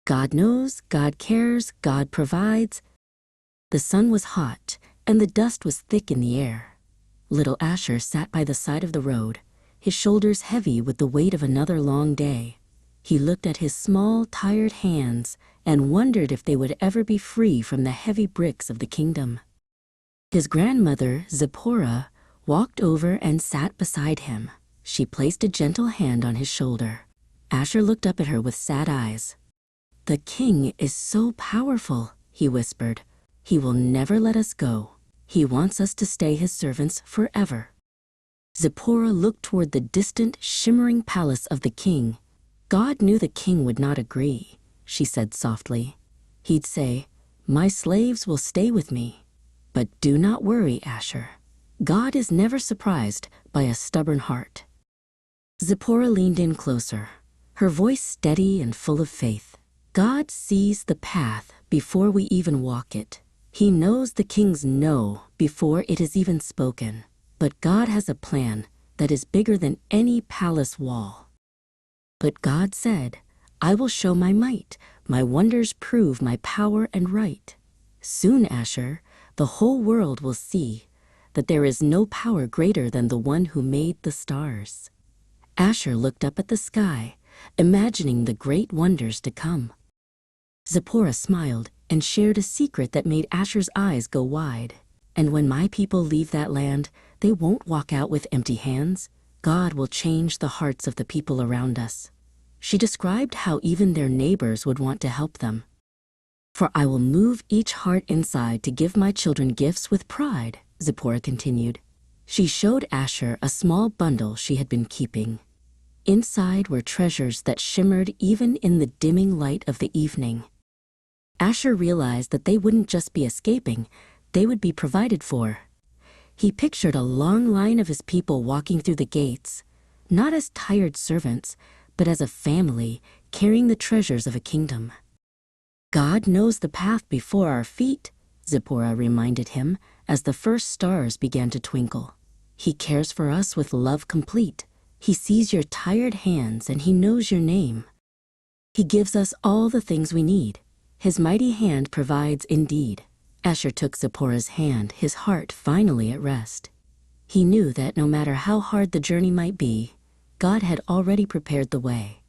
God knows, God cares, God provides. The sun was hot, and the dust was thick in the air. Little Asher sat by the side of the road, his shoulders heavy with the weight of another long day. He looked at his small, tired hands and wondered if they would ever be free from the heavy bricks of the kingdom. His grandmother, Zipporah, walked over and sat beside him. She placed a gentle hand on his shoulder. Asher looked up at her with sad eyes. "The king is so powerful," he whispered. "He will never let us go. He wants us to stay his servants forever." Zipporah looked toward the distant, shimmering palace of the king. "God knew the king would not agree," she said softly. "He'd say, 'My slaves will stay with me.' But do not worry, Asher. God is never surprised by a stubborn heart." Zipporah leaned in closer, her voice steady and full of faith. "God sees the path before we even walk it. He knows the king's no before it is even spoken. But God has a plan that is bigger than any palace wall." "But God said, 'I will show my might. My wonders prove my power and right.' Soon, Asher, the whole world will see that there is no power greater than the one who made the stars." Asher looked up at the sky, imagining the great wonders to come. Zipporah smiled and shared a secret that made Asher's eyes go wide. "And when my people leave that land, they won't walk out with empty hands. God will change the hearts of the people around us." She described how even their neighbors would want to help them. "For I will move each heart inside to give my children gifts with pride," Zipporah continued. She showed Asher a small bundle she had been keeping. Inside were treasures that shimmered even in the dimming light of the evening. Asher realized that they wouldn't just be escaping, they would be provided for. He pictured a long line of his people walking through the gates, not as tired servants, but as a family carrying the treasures of a kingdom. "God knows the path before our feet," Zipporah reminded him as the first stars began to twinkle. "He cares for us with love complete. He sees your tired hands and he knows your name. He gives us all the things we need. His mighty hand provides indeed." Asher took Zipporah's hand, his heart finally at rest. He knew that no matter how hard the journey might be, God had already prepared the way.